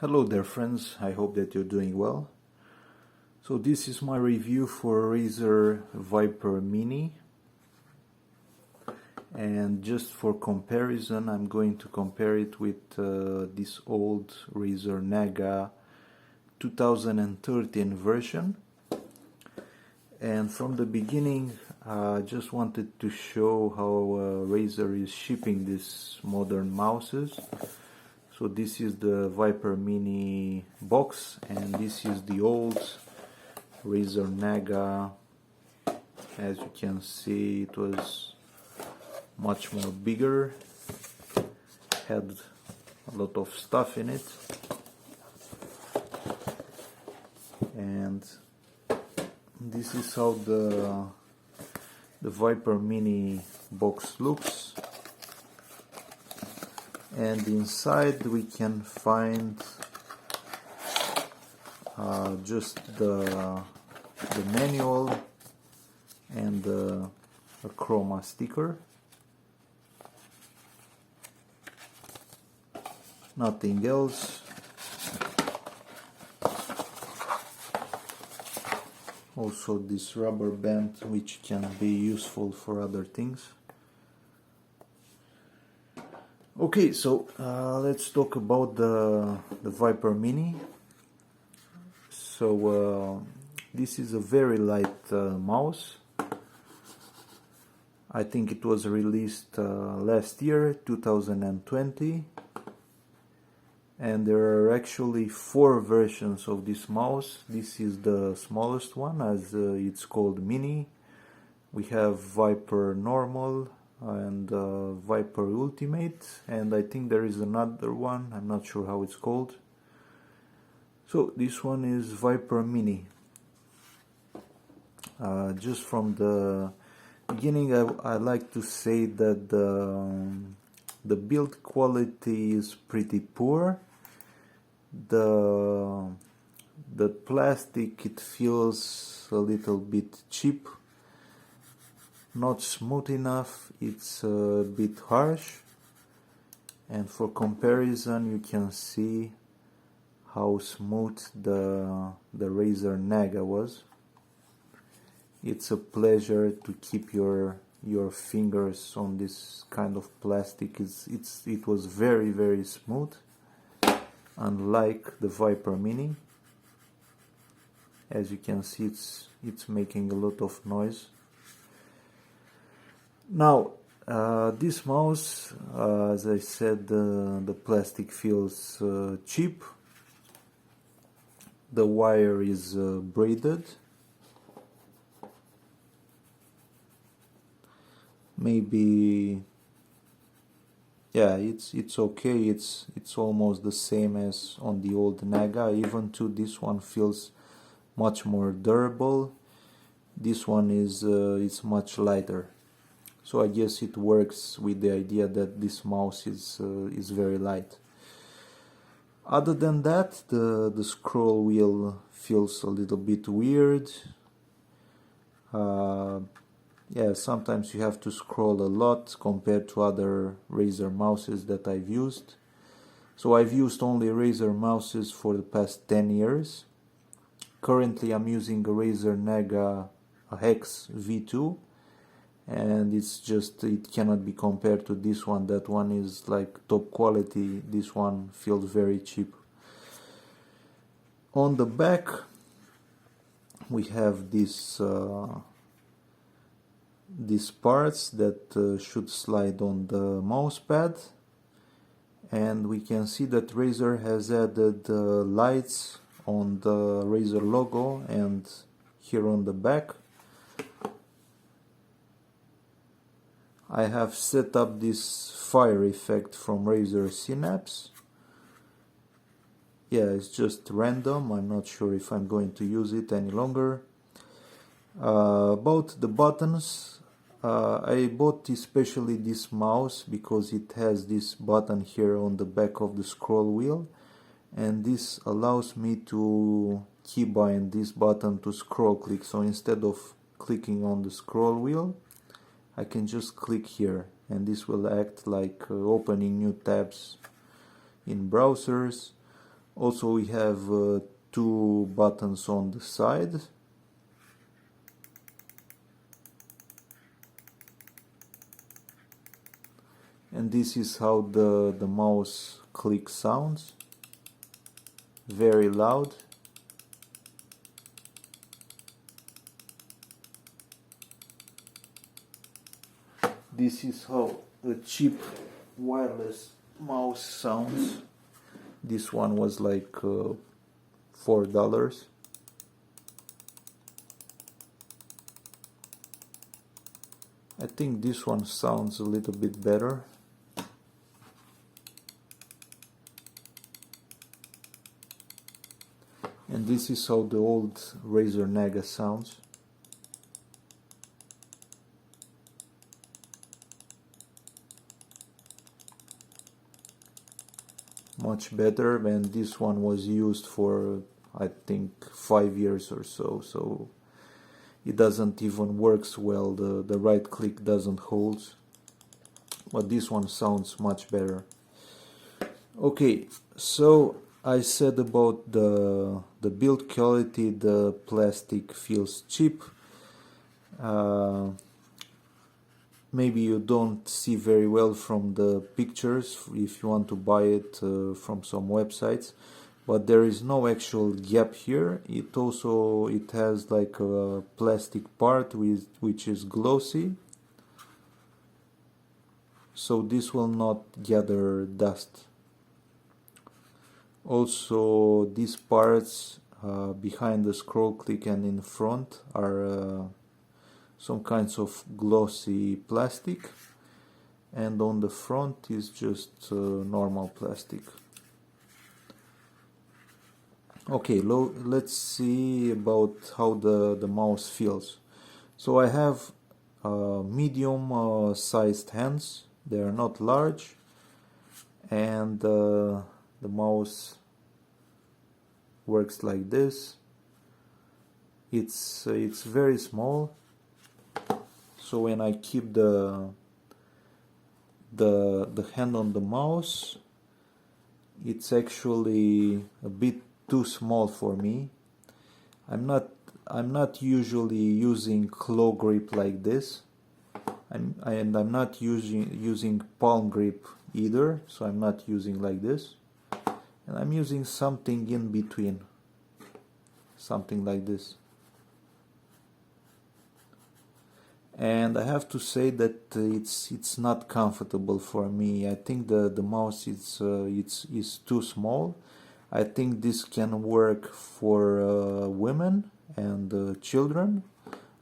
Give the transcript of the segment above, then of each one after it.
Hello there friends, I hope that you're doing well. So this is my review for Razer Viper Mini, and just for comparison I'm going to compare it with this old Razer Naga 2013 version. And from the beginning I just wanted to show how Razer is shipping these modern mouses. So this is the Viper Mini box, and this is the old Razer Naga. As you can see, it was much more bigger, had a lot of stuff in it, and this is how the Viper Mini box looks. And inside we can find just the manual and a Chroma sticker. Nothing else. Also this rubber band, which can be useful for other things. Okay, so let's talk about the Viper Mini. So this is a very light mouse. I think it was released last year, 2020, and there are actually 4 versions of this mouse. This is the smallest one, as it's called Mini. We have Viper Normal and Viper Ultimate, and I think there is another one, I'm not sure how it's called. So this one is Viper Mini. Just from the beginning I like to say that the build quality is pretty poor. The plastic, it feels a little bit cheap, not smooth enough, it's a bit harsh. And for comparison you can see how smooth the Razer Naga was. It's a pleasure to keep your fingers on this kind of plastic. It was very smooth, unlike the Viper Mini. As you can see, it's making a lot of noise. Now this mouse, as I said, the plastic feels cheap. The wire is braided. Maybe, yeah, it's okay. It's almost the same as on the old Naga. Even to this one feels much more durable. This one is it's much lighter. So I guess it works with the idea that this mouse is very light. Other than that, the scroll wheel feels a little bit weird. Yeah, sometimes you have to scroll a lot compared to other Razer mouses that I've used. So I've used only Razer mouses for the past 10 years. Currently I'm using a Razer Naga Hex V2. And it cannot be compared to this one. That one is like top quality. This one feels very cheap. On the back we have these parts that should slide on the mouse pad, and we can see that Razer has added lights on the Razer logo and here on the back. I have set up this fire effect from Razer Synapse. Yeah, it's just random. I'm not sure if I'm going to use it any longer. About the buttons, I bought especially this mouse because it has this button here on the back of the scroll wheel, and this allows me to keybind this button to scroll click. So instead of clicking on the scroll wheel, I can just click here, and this will act like opening new tabs in browsers. Also we have two buttons on the side. And this is how the mouse click sounds. Very loud. This is how a cheap wireless mouse sounds. This one was like $4. I think this one sounds a little bit better. And this is how the old Razer Naga sounds. Much better, and this one was used for I think 5 years or so, so it doesn't even works well. The right click doesn't hold, but this one sounds much better. Okay, so I said about the build quality, the plastic feels cheap. Maybe you don't see very well from the pictures if you want to buy it from some websites, but there is no actual gap here. It has like a plastic part which is glossy, so this will not gather dust. Also, these parts behind the scroll click and in front are some kinds of glossy plastic, and on the front is just normal plastic. Okay, let's see about how the mouse feels. So I have medium sized hands. They are not large, and the mouse works like this. It's very small. So when I keep the hand on the mouse, it's actually a bit too small for me. I'm not usually using claw grip like this, and I'm not using palm grip either. So I'm not using like this, and I'm using something in between, something like this. And I have to say that it's not comfortable for me. I think the mouse is too small. I think this can work for women and children,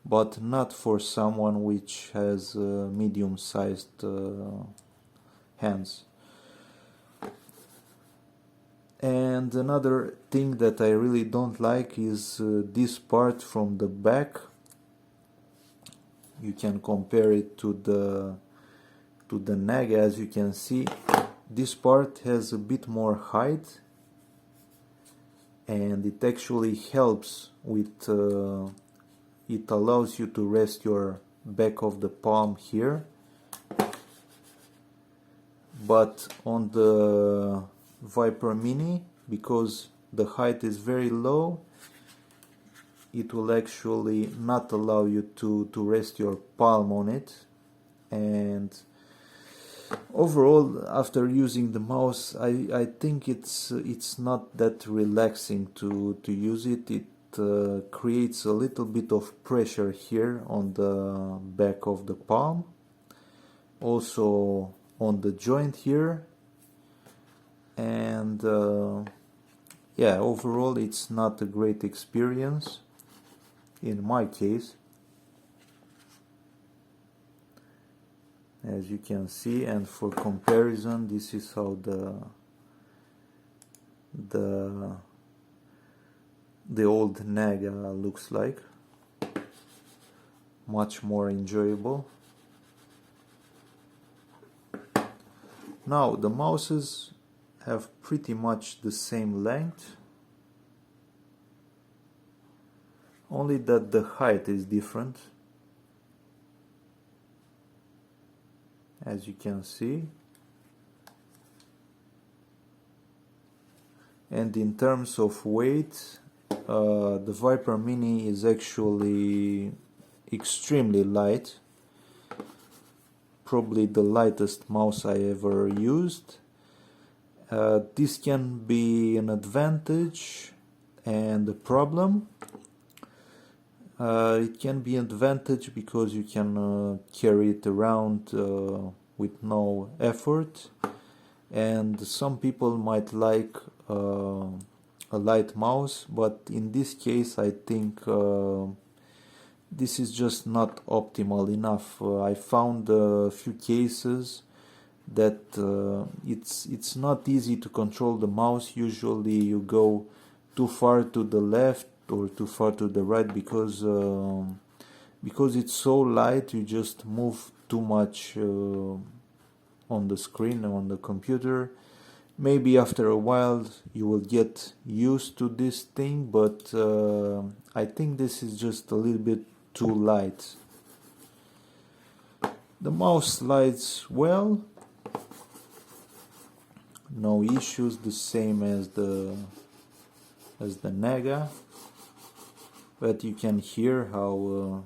but not for someone which has medium-sized hands. And another thing that I really don't like is this part from the back. You can compare it to the Naga. As you can see, this part has a bit more height, and it actually helps with it allows you to rest your back of the palm here, but on the Viper Mini, because the height is very low, it will actually not allow you to rest your palm on it. And overall, after using the mouse, I think it's not that relaxing to use it. It creates a little bit of pressure here on the back of the palm, also on the joint here, and yeah, overall it's not a great experience in my case. As you can see, and for comparison, this is how the old Naga looks like. Much more enjoyable. Now the mouses have pretty much the same length, only that the height is different, as you can see. And in terms of weight, the Viper Mini is actually extremely light, probably the lightest mouse I ever used. This can be an advantage and a problem. It can be an advantage because you can carry it around with no effort, and some people might like a light mouse, but in this case I think this is just not optimal enough. I found a few cases that it's not easy to control the mouse. Usually you go too far to the left or too far to the right because it's so light. You just move too much on the screen, on the computer. Maybe after a while you will get used to this thing, but I think this is just a little bit too light. The mouse slides well, no issues, the same as the Naga, but you can hear how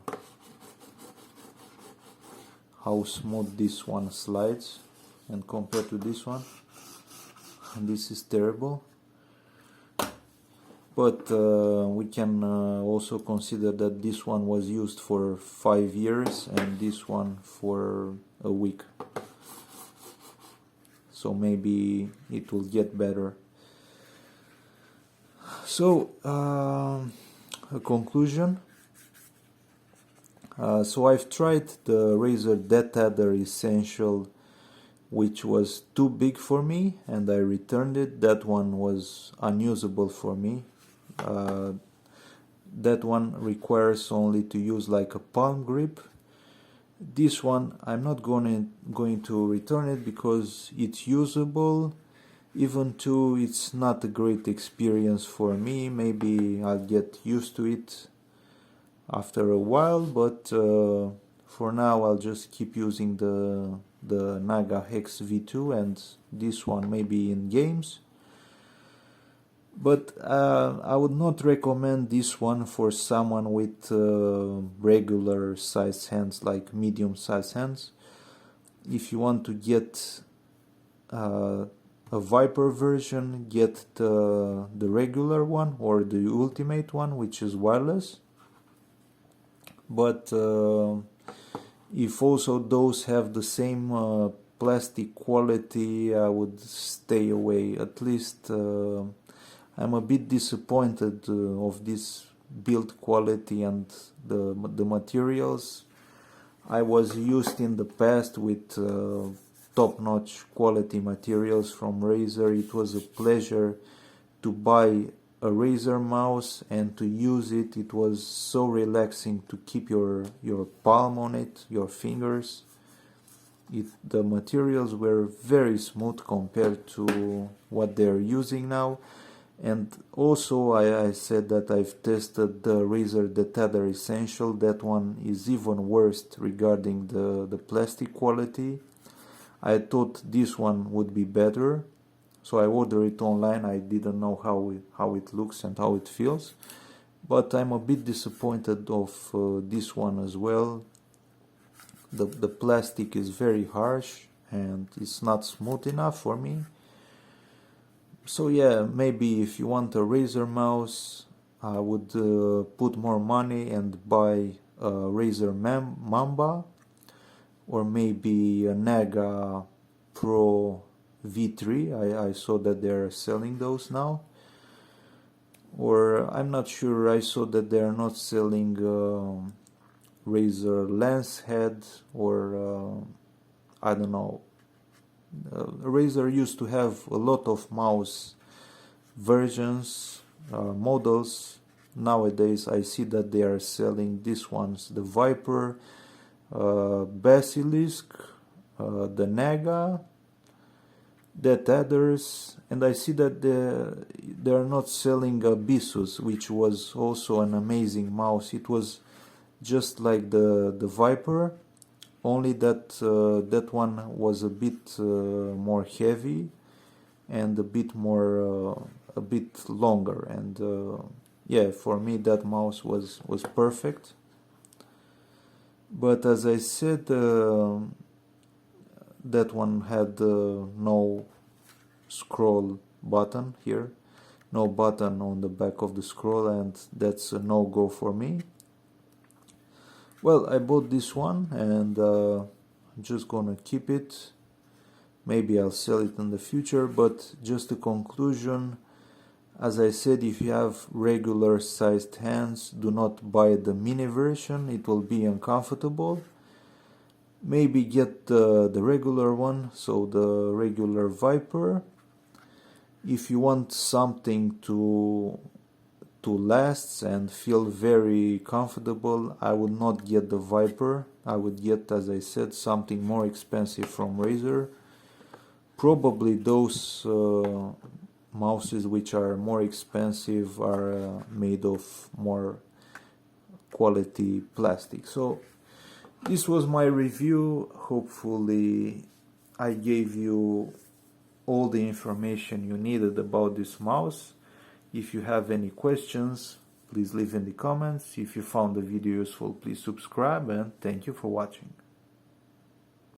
smooth this one slides, and compared to this one, this is terrible. But we can also consider that this one was used for 5 years and this one for a week, so maybe it will get better. So a conclusion. So I've tried the Razer Synapse Essential, which was too big for me, and I returned it. That one was unusable for me. That one requires only to use like a palm grip. This one I'm not going to return it because it's usable, even though it's not a great experience for me. Maybe I'll get used to it after a while, but for now I'll just keep using the Naga Hex V2 and this one maybe in games. But I would not recommend this one for someone with regular size hands, like medium size hands. If you want to get a Viper version, get the regular one or the ultimate one, which is wireless. But if also those have the same plastic quality, I would stay away. At least I'm a bit disappointed of this build quality and the materials. I was used in the past with top-notch quality materials from Razer. It was a pleasure to buy a Razer mouse and to use it. It was so relaxing to keep your palm on it, your fingers. The materials were very smooth compared to what they're using now. And also I said that I've tested the Razer Synapse Essential. That one is even worse regarding the plastic quality. I thought this one would be better, so I ordered it online. I didn't know how it looks and how it feels, but I'm a bit disappointed of this one as well. The plastic is very harsh and it's not smooth enough for me. So yeah, maybe if you want a Razer mouse, I would put more money and buy a Razer Mamba, or maybe a Naga Pro V3. I saw that they're selling those now. Or I'm not sure, I saw that they're not selling Razer Lens Head, or I don't know. Razer used to have a lot of mouse versions, models. Nowadays I see that they are selling these ones, the Viper, Basilisk, the Naga, that others, and I see that they are not selling Abyssus, which was also an amazing mouse. It was just like the Viper, only that that one was a bit more heavy and a bit bit longer, and yeah, for me that mouse was perfect. But as I said, that one had no scroll button here, no button on the back of the scroll, and that's a no-go for me. Well, I bought this one, and I'm just gonna keep it. Maybe I'll sell it in the future, but just a conclusion. As I said, if you have regular sized hands, do not buy the mini version, it will be uncomfortable. Maybe get the regular one, so the regular Viper. If you want something to last and feel very comfortable, I would not get the Viper. I would get, as I said, something more expensive from Razer. Probably those mouses which are more expensive are made of more quality plastic. So this was my review. Hopefully I gave you all the information you needed about this mouse. If you have any questions, please leave in the comments. If you found the video useful, please subscribe, and thank you for watching.